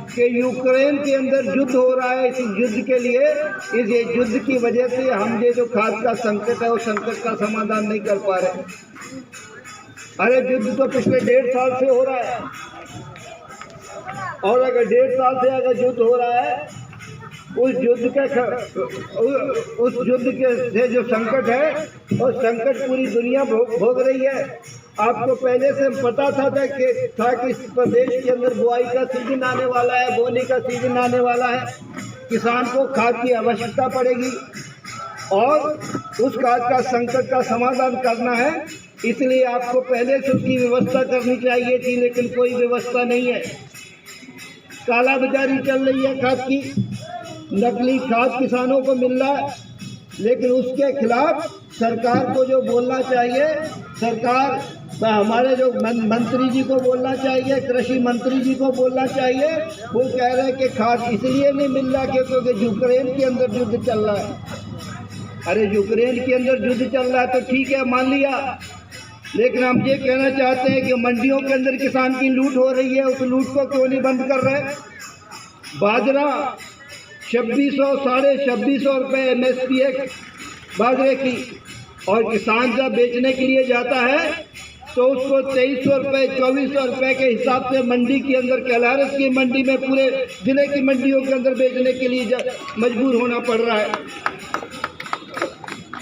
कि यूक्रेन के अंदर युद्ध हो रहा है। इस युद्ध के लिए, इस युद्ध की वजह से हम ये जो खाद का संकट है, उस संकट का समाधान नहीं कर पा रहे। अरे युद्ध तो पिछले 1.5 साल से हो रहा है, और अगर 1.5 साल से अगर युद्ध हो रहा है, उस युद्ध के से जो संकट है, और संकट पूरी दुनिया भोग रही है। आपको पहले से पता था कि इस प्रदेश के अंदर बुआई का सीजन आने वाला है, बोने का सीजन आने वाला है, किसान को खाद की आवश्यकता पड़ेगी और उस खाद का संकट का समाधान करना है। इसलिए आपको पहले से उसकी व्यवस्था करनी चाहिए थी, लेकिन कोई व्यवस्था नहीं है। काला बाजारी चल रही है खाद की, नकली खाद किसानों को मिल रहा है, लेकिन उसके खिलाफ सरकार को जो बोलना चाहिए, सरकार हमारे जो मंत्री जी को बोलना चाहिए, कृषि मंत्री जी को बोलना चाहिए। वो कह रहे हैं कि खाद इसलिए नहीं मिल रहा क्योंकि यूक्रेन के अंदर युद्ध चल रहा है। अरे यूक्रेन के अंदर युद्ध चल रहा है तो ठीक है, मान लिया, लेकिन हम ये कहना चाहते हैं कि मंडियों के अंदर किसान की लूट हो रही है, उस लूट को क्यों नहीं बंद कर रहे? बाजरा 2600 साढ़े 2600 रुपये MSP है बाजरे की, और किसान जब बेचने के लिए जाता है तो उसको 2300 रुपये 2400 रुपये के हिसाब से मंडी के अंदर, कैलारस की मंडी में, पूरे जिले की मंडियों के अंदर बेचने के लिए मजबूर होना पड़ रहा है।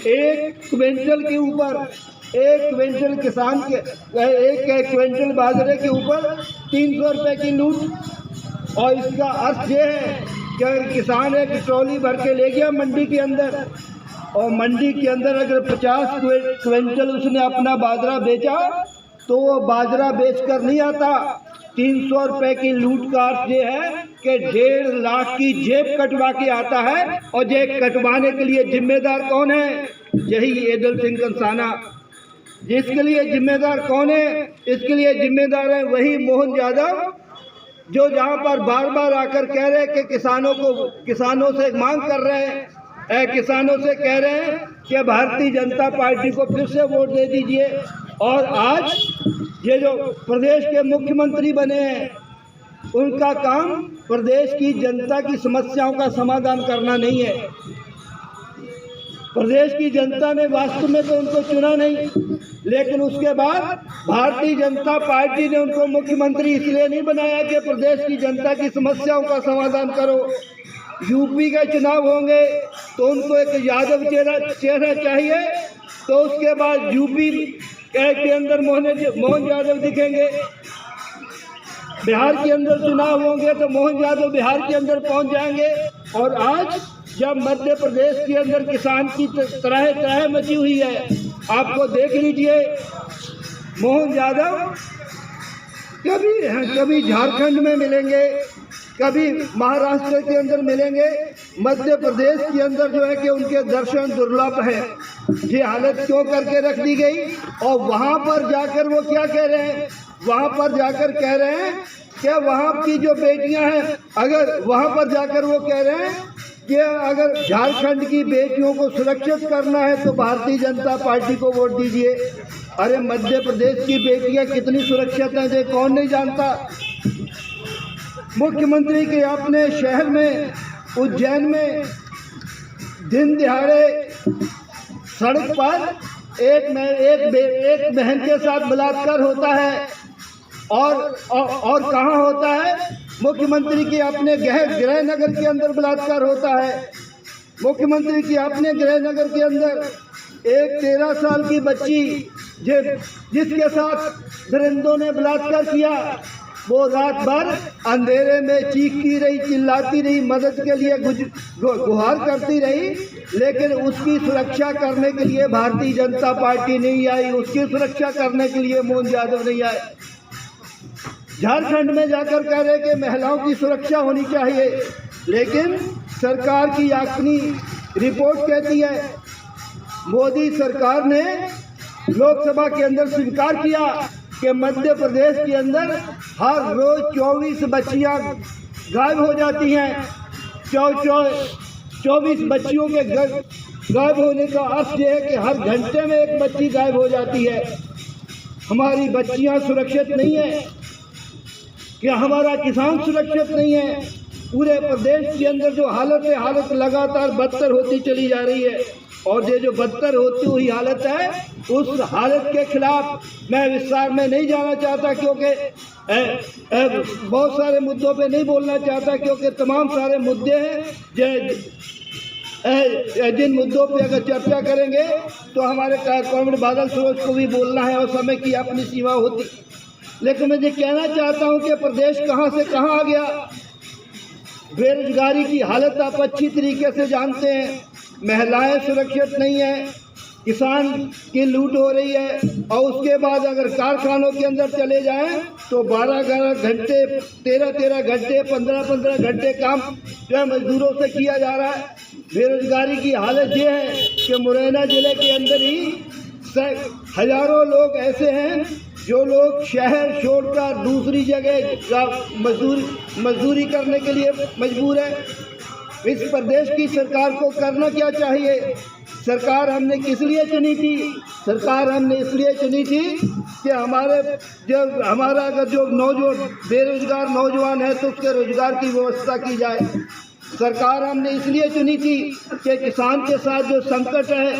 एक क्विंटल के ऊपर, एक क्विंटल किसान के, एक क्विंटल बाजरे के ऊपर 300 रुपये की लूट। और इसका अर्थ ये है कि किसान एक ट्रॉली भर के ले गया मंडी के अंदर, और मंडी के अंदर अगर 50 क्विंटल उसने अपना बाजरा बेचा तो वो बाजरा बेचकर नहीं आता। 300 रुपये की लूट का अर्थ ये है कि 1.5 लाख की जेब कटवा के आता है, और जेब कटवाने के लिए जिम्मेदार कौन है? यही एदल सिंह कंसाना। जिसके लिए जिम्मेदार कौन है? इसके लिए जिम्मेदार है वही मोहन यादव, जो जहाँ पर बार बार आकर कह रहे हैं कि किसानों से मांग कर रहे हैं, किसानों से कह रहे हैं कि भारतीय जनता पार्टी को फिर से वोट दे दीजिए। और आज ये जो प्रदेश के मुख्यमंत्री बने हैं, उनका काम प्रदेश की जनता की समस्याओं का समाधान करना नहीं है। प्रदेश की जनता ने वास्तव में तो उनको चुना नहीं, लेकिन उसके बाद भारतीय जनता पार्टी ने उनको मुख्यमंत्री इसलिए नहीं बनाया कि प्रदेश की जनता की समस्याओं का समाधान करो। यूपी के चुनाव होंगे तो उनको एक यादव चेहरा चाहिए, तो उसके बाद यूपी के अंदर मोहन यादव दिखेंगे। बिहार के अंदर चुनाव होंगे तो मोहन यादव बिहार के अंदर पहुंच जाएंगे। और आज जब मध्य प्रदेश के अंदर किसान की तरह तरह मची हुई है, आपको देख लीजिए, मोहन यादव कभी झारखंड में मिलेंगे, कभी महाराष्ट्र के अंदर मिलेंगे, मध्य प्रदेश के अंदर जो है कि उनके दर्शन दुर्लभ है। ये हालत क्यों करके रख दी गई? और वहाँ पर जाकर वो क्या कह रहे हैं? वहाँ पर जाकर कह रहे हैं कि वहाँ की जो बेटियां हैं, अगर वहाँ पर जाकर वो कह रहे हैं कि अगर झारखंड की बेटियों को सुरक्षित करना है तो भारतीय जनता पार्टी को वोट दीजिए। अरे मध्य प्रदेश की बेटियां कितनी सुरक्षित हैं, ये कौन नहीं जानता? मुख्यमंत्री के अपने शहर में, उज्जैन में, दिन दिहाड़े सड़क पर एक बहन के साथ बलात्कार होता है। और कहाँ होता है? मुख्यमंत्री के अपने गृह नगर के अंदर बलात्कार होता है। मुख्यमंत्री के अपने गृह नगर के अंदर एक 13 साल की बच्ची जिसके साथ दरिंदों ने बलात्कार किया, वो रात भर अंधेरे में चीखती रही, चिल्लाती रही, मदद के लिए गुहार करती रही, लेकिन उसकी सुरक्षा करने के लिए भारतीय जनता पार्टी नहीं आई, उसकी सुरक्षा करने के लिए मोहन यादव नहीं आए। झारखंड में जाकर कह रहे कि महिलाओं की सुरक्षा होनी चाहिए, लेकिन सरकार की अपनी रिपोर्ट कहती है, मोदी सरकार ने लोकसभा के अंदर स्वीकार किया कि मध्य प्रदेश के अंदर हर रोज 24 बच्चियां गायब हो जाती हैं। 24 बच्चियों के गायब होने का अर्थ यह है कि हर घंटे में एक बच्ची गायब हो जाती है। हमारी बच्चियां सुरक्षित नहीं है। कि हमारा किसान सुरक्षित नहीं है। पूरे प्रदेश के अंदर जो हालत लगातार बदतर होती चली जा रही है, और ये जो बदतर होती हुई हालत है, उस हालत के खिलाफ मैं विस्तार में नहीं जाना चाहता, क्योंकि बहुत सारे मुद्दों पे नहीं बोलना चाहता, क्योंकि तमाम सारे मुद्दे हैं जिन मुद्दों पे अगर चर्चा करेंगे तो हमारे कॉमरेड बादल सरोज को भी बोलना है और समय की अपनी सीमा होती। लेकिन मैं ये कहना चाहता हूं कि प्रदेश कहां से कहां आ गया। बेरोजगारी की हालत आप अच्छी तरीके से जानते हैं, महिलाएं सुरक्षित नहीं है, किसान की लूट हो रही है, और उसके बाद अगर कारखानों के अंदर चले जाएं तो 12-12 घंटे, 13-13 घंटे, 15-15 घंटे काम जो है मजदूरों से किया जा रहा है। बेरोजगारी की हालत ये है कि मुरैना जिले के अंदर ही हजारों लोग ऐसे हैं जो लोग शहर छोड़कर दूसरी जगह मजदूरी करने के लिए मजबूर है। इस प्रदेश की सरकार को करना क्या चाहिए? सरकार हमने किस लिए चुनी थी? सरकार हमने इसलिए चुनी थी कि हमारा अगर जो बेरोजगार नौजवान है तो उसके रोजगार की व्यवस्था की जाए। सरकार हमने इसलिए चुनी थी कि किसान के साथ जो संकट है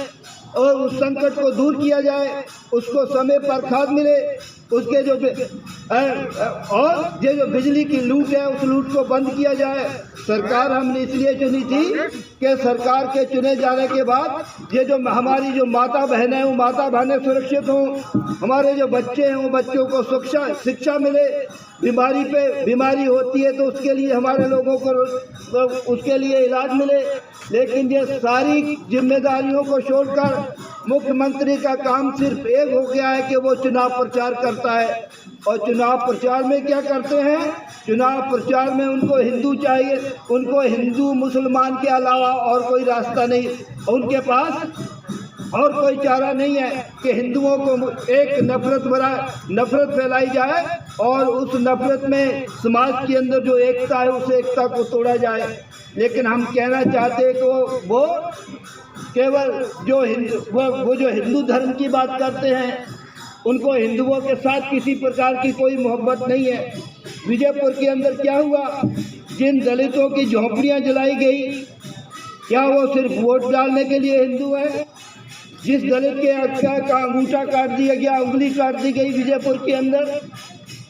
और उस संकट को दूर किया जाए, उसको समय पर खाद मिले, उसके और ये जो बिजली की लूट है उस लूट को बंद किया जाए। सरकार हमने इसलिए चुनी थी कि सरकार के चुने जाने के बाद ये जो हमारी जो माता बहनें हैं वो माता बहनें सुरक्षित हों, हमारे जो बच्चे हैं वो बच्चों को शिक्षा मिले, बीमारी होती है तो उसके लिए हमारे लोगों को उसके लिए इलाज मिले। लेकिन ये सारी जिम्मेदारियों को छोड़कर मुख्यमंत्री का काम सिर्फ एक हो गया है कि वो चुनाव प्रचार करता है। और चुनाव प्रचार में क्या करते हैं? चुनाव प्रचार में उनको हिंदू चाहिए, उनको हिंदू मुसलमान के अलावा और कोई रास्ता नहीं, उनके पास और कोई चारा नहीं है कि हिंदुओं को एक नफरत फैलाई जाए और उस नफरत में समाज के अंदर जो एकता है उस एकता को तोड़ा जाए। लेकिन हम कहना चाहते हैं कि वो केवल जो हिंदू धर्म की बात करते हैं, उनको हिंदुओं के साथ किसी प्रकार की कोई मोहब्बत नहीं है। विजयपुर के अंदर क्या हुआ? जिन दलितों की झोंपड़ियां जलाई गई, क्या वो सिर्फ वोट डालने के लिए हिंदू है? जिस दलित के का अंगूठा काट दिया गया, उंगली काट दी गई विजयपुर के अंदर,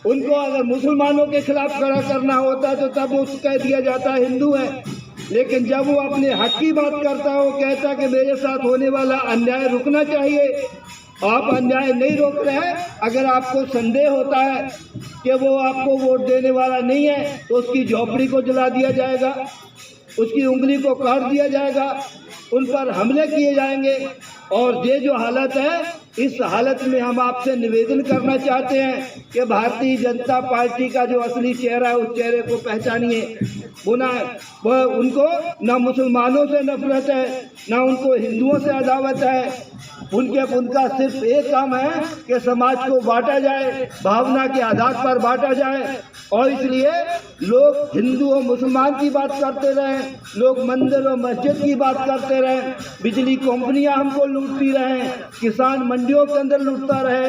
उनको अगर मुसलमानों के खिलाफ खड़ा करना होता तो तब वो कह दिया जाता है हिंदू है। लेकिन जब वो अपने हक की बात करता है, वो कहता कि मेरे साथ होने वाला अन्याय रुकना चाहिए। आप अन्याय नहीं रोक रहे हैं। अगर आपको संदेह होता है कि वो आपको वोट देने वाला नहीं है तो उसकी झोपड़ी को जला दिया जाएगा, उसकी उंगली को काट दिया जाएगा, उन पर हमले किए जाएंगे। और ये जो हालत है, इस हालत में हम आपसे निवेदन करना चाहते हैं कि भारतीय जनता पार्टी का जो असली चेहरा है उस चेहरे को पहचानिए। उनको ना मुसलमानों से नफरत है, ना उनको हिंदुओं से अदावत है। उनका सिर्फ एक काम है कि समाज को बांटा जाए, भावना के आधार पर बांटा जाए। और इसलिए लोग हिंदू और मुसलमान की बात करते रहें, लोग मंदिर और मस्जिद की बात करते रहें, बिजली कंपनियां हमको लूटती रहें, किसान मंडियों के अंदर लूटता रहे,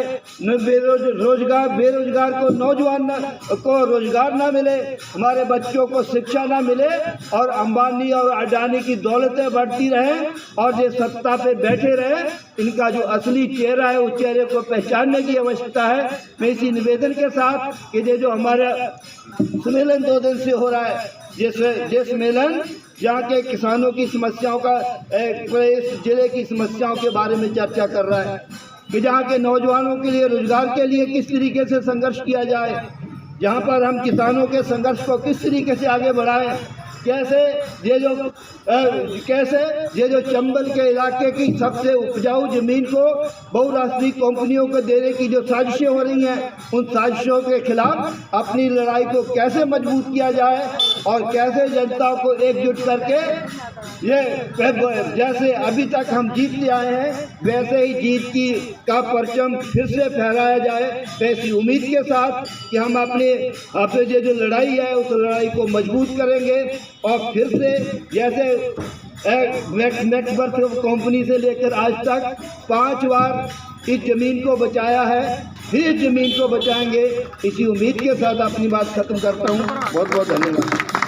बेरोजगार को नौजवान को रोजगार ना मिले, हमारे बच्चों को शिक्षा ना मिले, और अंबानी और अडानी की दौलतें बढ़ती रहें और ये सत्ता पे बैठे रहे। इनका जो असली चेहरा है उस चेहरे को पहचानने की आवश्यकता है। मैं इसी निवेदन के साथ कि ये जो हमारा सम्मेलन 2 दिन से हो रहा है, ये सम्मेलन यहाँ के किसानों की समस्याओं का, इस जिले की समस्याओं के बारे में चर्चा कर रहा है कि जहाँ के नौजवानों के लिए रोजगार के लिए किस तरीके से संघर्ष किया जाए, जहाँ पर हम किसानों के संघर्ष को किस तरीके से आगे बढ़ाएं, कैसे ये जो चंबल के इलाके की सबसे उपजाऊ जमीन को बहुराष्ट्रीय कंपनियों को देने की जो साजिशें हो रही हैं, उन साजिशों के खिलाफ अपनी लड़ाई को कैसे मजबूत किया जाए और कैसे जनता को एकजुट करके ये जैसे अभी तक हम जीतते आए हैं वैसे ही जीत का परचम फिर से फहराया जाए। ऐसी उम्मीद के साथ कि हम अपने जो लड़ाई है उस लड़ाई को मजबूत करेंगे और फिर से जैसे नेटवर्क कंपनी से लेकर आज तक 5 बार इस जमीन को बचाया है फिर जमीन को बचाएंगे। इसी उम्मीद के साथ अपनी बात खत्म करता हूँ। बहुत बहुत धन्यवाद।